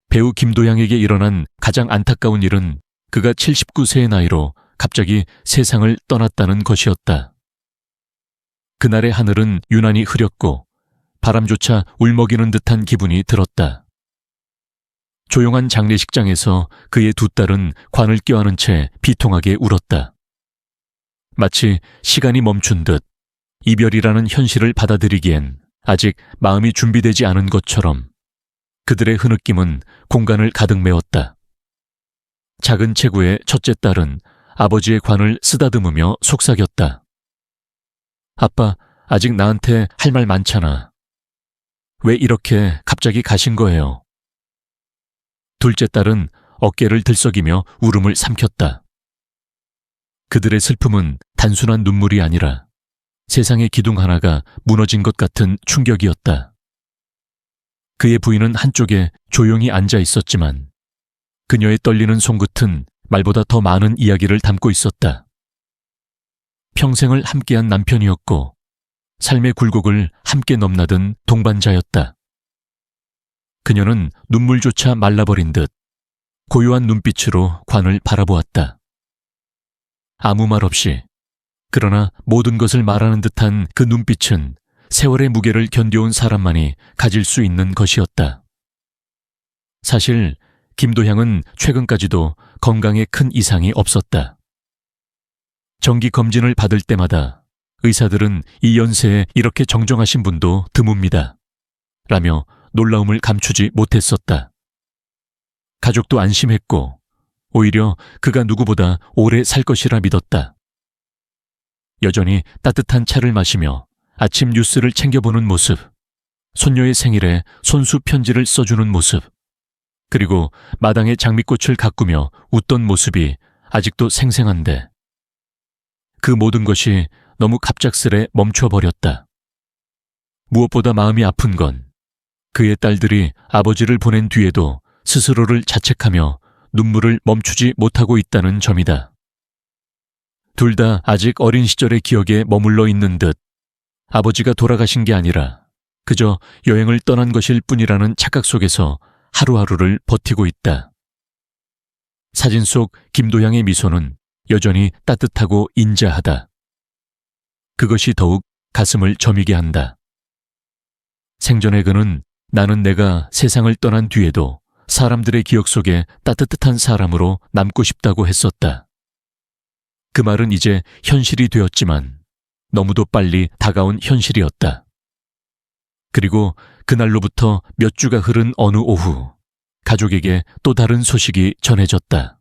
배우 김도향에게 일어난 가장 안타까운 일은 그가 79세의 나이로 갑자기 세상을 떠났다는 것이었다. 그날의 하늘은 유난히 흐렸고 바람조차 울먹이는 듯한 기분이 들었다. 조용한 장례식장에서 그의 두 딸은 관을 껴안은 채 비통하게 울었다. 마치 시간이 멈춘 듯 이별이라는 현실을 받아들이기엔 아직 마음이 준비되지 않은 것처럼 그들의 흐느낌은 공간을 가득 메웠다. 작은 체구의 첫째 딸은 아버지의 관을 쓰다듬으며 속삭였다. 아빠, 아직 나한테 할 말 많잖아. 왜 이렇게 갑자기 가신 거예요? 둘째 딸은 어깨를 들썩이며 울음을 삼켰다. 그들의 슬픔은 단순한 눈물이 아니라 세상의 기둥 하나가 무너진 것 같은 충격이었다. 그의 부인은 한쪽에 조용히 앉아 있었지만 그녀의 떨리는 손끝은 말보다 더 많은 이야기를 담고 있었다. 평생을 함께한 남편이었고 삶의 굴곡을 함께 넘나든 동반자였다. 그녀는 눈물조차 말라버린 듯 고요한 눈빛으로 관을 바라보았다. 아무 말 없이, 그러나 모든 것을 말하는 듯한 그 눈빛은 세월의 무게를 견뎌온 사람만이 가질 수 있는 것이었다. 사실 김도향은 최근까지도 건강에 큰 이상이 없었다. 정기 검진을 받을 때마다 의사들은 이 연세에 이렇게 정정하신 분도 드뭅니다. 라며 놀라움을 감추지 못했었다. 가족도 안심했고 오히려 그가 누구보다 오래 살 것이라 믿었다. 여전히 따뜻한 차를 마시며 아침 뉴스를 챙겨보는 모습, 손녀의 생일에 손수 편지를 써주는 모습, 그리고 마당에 장미꽃을 가꾸며 웃던 모습이 아직도 생생한데 그 모든 것이 너무 갑작스레 멈춰버렸다. 무엇보다 마음이 아픈 건 그의 딸들이 아버지를 보낸 뒤에도 스스로를 자책하며 눈물을 멈추지 못하고 있다는 점이다. 둘 다 아직 어린 시절의 기억에 머물러 있는 듯 아버지가 돌아가신 게 아니라 그저 여행을 떠난 것일 뿐이라는 착각 속에서 하루하루를 버티고 있다. 사진 속 김도향의 미소는 여전히 따뜻하고 인자하다. 그것이 더욱 가슴을 저미게 한다. 생전에 그는 나는 내가 세상을 떠난 뒤에도 사람들의 기억 속에 따뜻한 사람으로 남고 싶다고 했었다. 그 말은 이제 현실이 되었지만 너무도 빨리 다가온 현실이었다. 그리고 그날로부터 몇 주가 흐른 어느 오후, 가족에게 또 다른 소식이 전해졌다.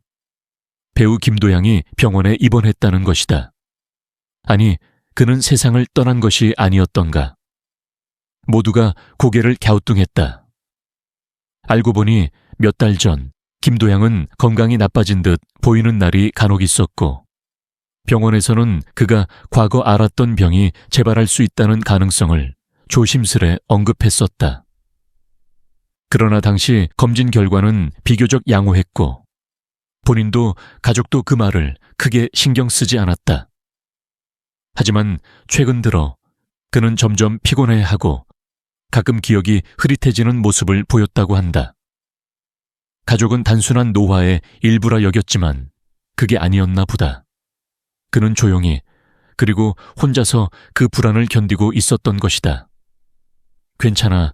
배우 김도향이 병원에 입원했다는 것이다. 아니, 그는 세상을 떠난 것이 아니었던가. 모두가 고개를 갸우뚱했다. 알고 보니 몇 달 전 김도향은 건강이 나빠진 듯 보이는 날이 간혹 있었고 병원에서는 그가 과거 앓았던 병이 재발할 수 있다는 가능성을 조심스레 언급했었다. 그러나 당시 검진 결과는 비교적 양호했고 본인도 가족도 그 말을 크게 신경 쓰지 않았다. 하지만 최근 들어 그는 점점 피곤해하고 가끔 기억이 흐릿해지는 모습을 보였다고 한다. 가족은 단순한 노화의 일부라 여겼지만 그게 아니었나 보다. 그는 조용히 그리고 혼자서 그 불안을 견디고 있었던 것이다. 괜찮아,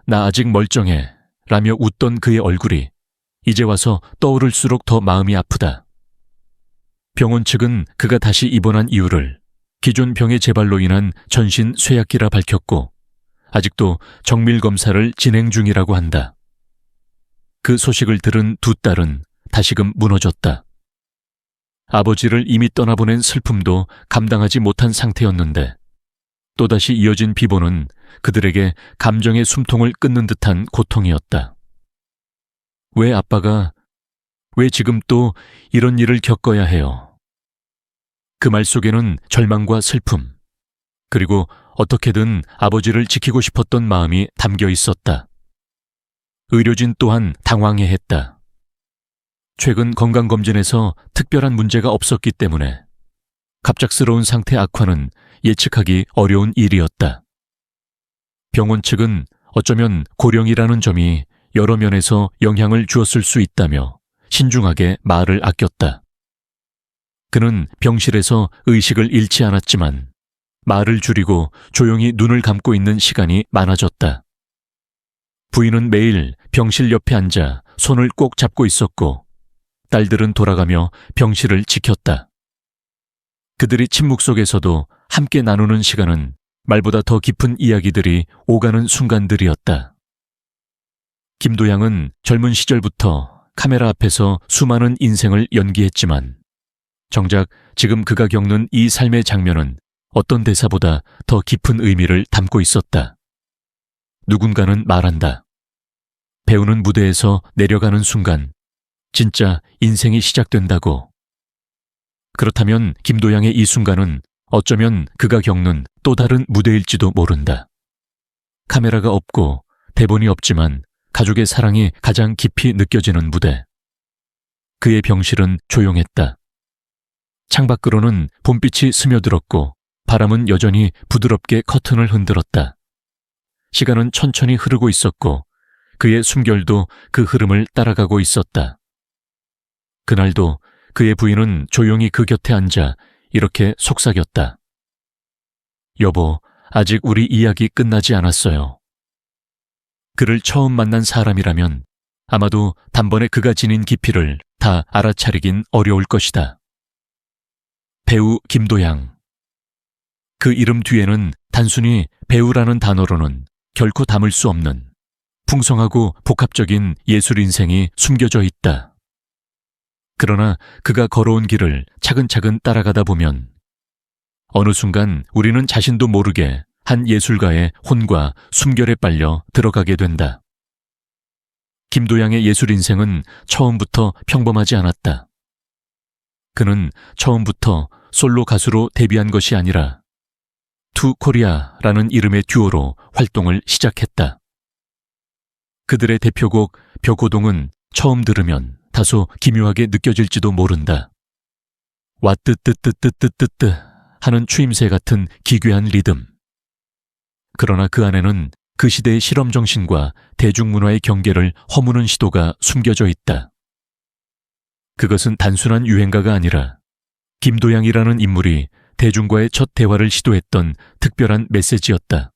나 아직 멀쩡해 라며 웃던 그의 얼굴이 이제 와서 떠오를수록 더 마음이 아프다. 병원 측은 그가 다시 입원한 이유를 기존 병의 재발로 인한 전신 쇠약기라 밝혔고 아직도 정밀 검사를 진행 중이라고 한다. 그 소식을 들은 두 딸은 다시금 무너졌다. 아버지를 이미 떠나보낸 슬픔도 감당하지 못한 상태였는데 또다시 이어진 비보는 그들에게 감정의 숨통을 끊는 듯한 고통이었다. 왜 아빠가, 왜 지금 또 이런 일을 겪어야 해요? 그 말 속에는 절망과 슬픔, 그리고 어떻게든 아버지를 지키고 싶었던 마음이 담겨 있었다. 의료진 또한 당황해했다. 최근 건강검진에서 특별한 문제가 없었기 때문에 갑작스러운 상태 악화는 예측하기 어려운 일이었다. 병원 측은 어쩌면 고령이라는 점이 여러 면에서 영향을 주었을 수 있다며 신중하게 말을 아꼈다. 그는 병실에서 의식을 잃지 않았지만 말을 줄이고 조용히 눈을 감고 있는 시간이 많아졌다. 부인은 매일 병실 옆에 앉아 손을 꼭 잡고 있었고 딸들은 돌아가며 병실을 지켰다. 그들이 침묵 속에서도 함께 나누는 시간은 말보다 더 깊은 이야기들이 오가는 순간들이었다. 김도양은 젊은 시절부터 카메라 앞에서 수많은 인생을 연기했지만 정작 지금 그가 겪는 이 삶의 장면은 어떤 대사보다 더 깊은 의미를 담고 있었다. 누군가는 말한다. 배우는 무대에서 내려가는 순간 진짜 인생이 시작된다고. 그렇다면 김도양의 이 순간은 어쩌면 그가 겪는 또 다른 무대일지도 모른다. 카메라가 없고 대본이 없지만 가족의 사랑이 가장 깊이 느껴지는 무대. 그의 병실은 조용했다. 창밖으로는 봄빛이 스며들었고 바람은 여전히 부드럽게 커튼을 흔들었다. 시간은 천천히 흐르고 있었고 그의 숨결도 그 흐름을 따라가고 있었다. 그날도 그의 부인은 조용히 그 곁에 앉아 이렇게 속삭였다. 여보, 아직 우리 이야기 끝나지 않았어요. 그를 처음 만난 사람이라면 아마도 단번에 그가 지닌 깊이를 다 알아차리긴 어려울 것이다. 배우 김도양. 그 이름 뒤에는 단순히 배우라는 단어로는 결코 담을 수 없는 풍성하고 복합적인 예술 인생이 숨겨져 있다. 그러나 그가 걸어온 길을 차근차근 따라가다 보면 어느 순간 우리는 자신도 모르게 한 예술가의 혼과 숨결에 빨려 들어가게 된다. 김도양의 예술 인생은 처음부터 평범하지 않았다. 그는 처음부터 솔로 가수로 데뷔한 것이 아니라 투 코리아라는 이름의 듀오로 활동을 시작했다. 그들의 대표곡 벽고동은 처음 들으면 다소 기묘하게 느껴질지도 모른다. 와뜨뜨뜨뜨뜨뜨뜨 하는 추임새 같은 기괴한 리듬. 그러나 그 안에는 그 시대의 실험정신과 대중문화의 경계를 허무는 시도가 숨겨져 있다. 그것은 단순한 유행가가 아니라 김도양이라는 인물이 대중과의 첫 대화를 시도했던 특별한 메시지였다.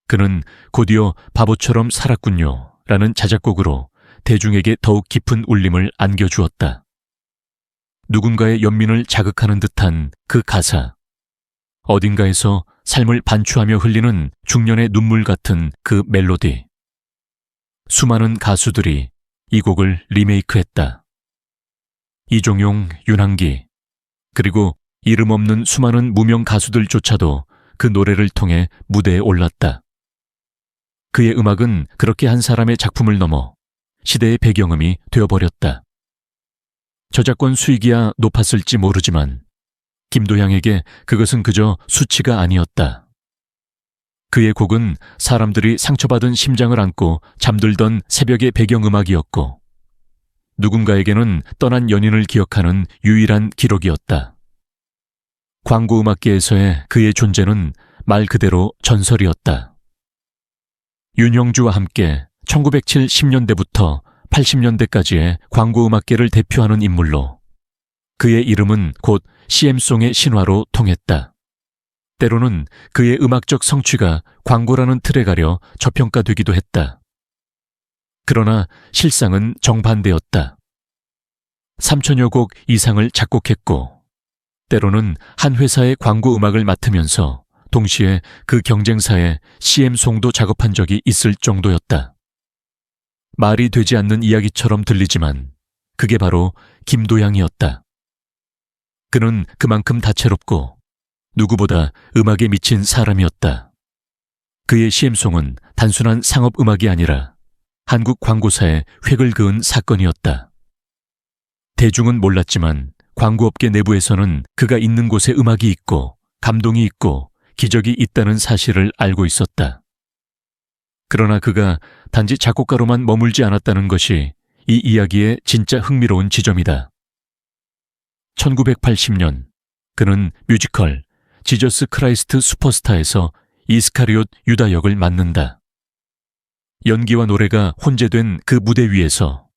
그는 곧이어 바보처럼 살았군요 라는 자작곡으로 대중에게 더욱 깊은 울림을 안겨주었다. 누군가의 연민을 자극하는 듯한 그 가사, 어딘가에서 삶을 반추하며 흘리는 중년의 눈물 같은 그 멜로디. 수많은 가수들이 이 곡을 리메이크했다. 이종용, 윤항기, 그리고 이름 없는 수많은 무명 가수들조차도 그 노래를 통해 무대에 올랐다. 그의 음악은 그렇게 한 사람의 작품을 넘어 시대의 배경음이 되어버렸다. 저작권 수익이야 높았을지 모르지만 김도양에게 그것은 그저 수치가 아니었다. 그의 곡은 사람들이 상처받은 심장을 안고 잠들던 새벽의 배경음악이었고 누군가에게는 떠난 연인을 기억하는 유일한 기록이었다. 광고음악계에서의 그의 존재는 말 그대로 전설이었다. 윤형주와 함께 1970년대부터 80년대까지의 광고음악계를 대표하는 인물로 그의 이름은 곧 CM송의 신화로 통했다. 때로는 그의 음악적 성취가 광고라는 틀에 가려 저평가되기도 했다. 그러나 실상은 정반대였다. 3천여 곡 이상을 작곡했고 때로는 한 회사의 광고 음악을 맡으면서 동시에 그 경쟁사의 CM송도 작업한 적이 있을 정도였다. 말이 되지 않는 이야기처럼 들리지만 그게 바로 김도양이었다. 그는 그만큼 다채롭고 누구보다 음악에 미친 사람이었다. 그의 CM송은 단순한 상업음악이 아니라 한국 광고사에 획을 그은 사건이었다. 대중은 몰랐지만 광고업계 내부에서는 그가 있는 곳에 음악이 있고 감동이 있고 기적이 있다는 사실을 알고 있었다. 그러나 그가 단지 작곡가로만 머물지 않았다는 것이 이 이야기의 진짜 흥미로운 지점이다. 1980년 그는 뮤지컬 지저스 크라이스트 슈퍼스타에서 이스카리옷 유다 역을 맡는다. 연기와 노래가 혼재된 그 무대 위에서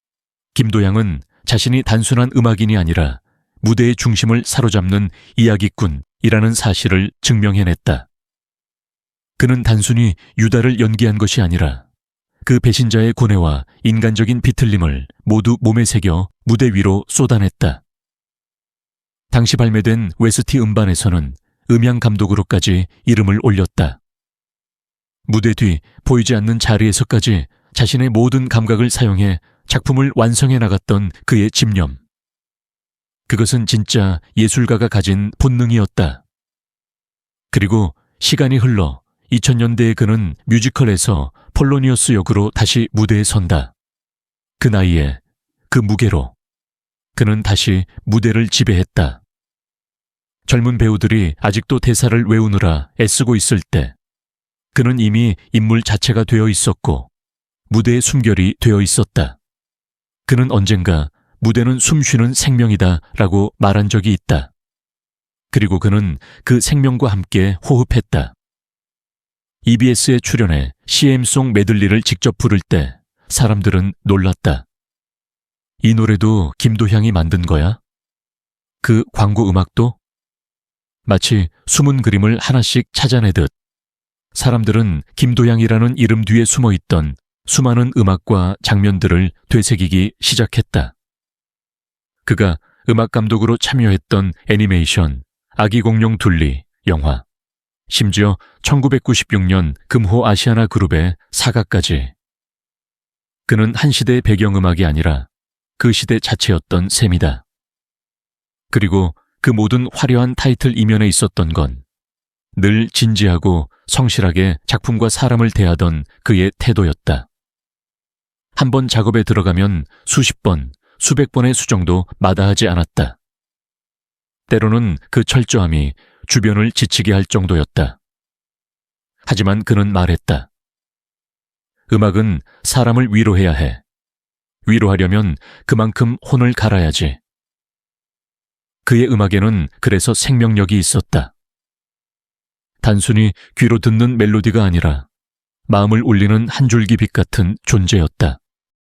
김도향은 자신이 단순한 음악인이 아니라 무대의 중심을 사로잡는 이야기꾼이라는 사실을 증명해냈다. 그는 단순히 유다를 연기한 것이 아니라 그 배신자의 고뇌와 인간적인 비틀림을 모두 몸에 새겨 무대 위로 쏟아냈다. 당시 발매된 웨스티 음반에서는 음향 감독으로까지 이름을 올렸다. 무대 뒤 보이지 않는 자리에서까지 자신의 모든 감각을 사용해 작품을 완성해 나갔던 그의 집념. 그것은 진짜 예술가가 가진 본능이었다. 그리고 시간이 흘러 2000년대에 그는 뮤지컬에서 폴로니어스 역으로 다시 무대에 선다. 그 나이에 그 무게로 그는 다시 무대를 지배했다. 젊은 배우들이 아직도 대사를 외우느라 애쓰고 있을 때 그는 이미 인물 자체가 되어 있었고 무대의 숨결이 되어 있었다. 그는 언젠가 무대는 숨쉬는 생명이다 라고 말한 적이 있다. 그리고 그는 그 생명과 함께 호흡했다. EBS에 출연해 CM송 메들리를 직접 부를 때 사람들은 놀랐다. 이 노래도 김도향이 만든 거야? 그 광고 음악도? 마치 숨은 그림을 하나씩 찾아내듯 사람들은 김도향이라는 이름 뒤에 숨어있던 수많은 음악과 장면들을 되새기기 시작했다. 그가 음악 감독으로 참여했던 애니메이션 아기 공룡 둘리 영화, 심지어 1996년 금호 아시아나 그룹의 사가까지. 그는 한 시대의 배경음악이 아니라 그 시대 자체였던 셈이다. 그리고 그 모든 화려한 타이틀 이면에 있었던 건 늘 진지하고 성실하게 작품과 사람을 대하던 그의 태도였다. 한 번 작업에 들어가면 수십 번, 수백 번의 수정도 마다하지 않았다. 때로는 그 철저함이 주변을 지치게 할 정도였다. 하지만 그는 말했다. 음악은 사람을 위로해야 해. 위로하려면 그만큼 혼을 갈아야지. 그의 음악에는 그래서 생명력이 있었다. 단순히 귀로 듣는 멜로디가 아니라 마음을 울리는 한 줄기 빛 같은 존재였다.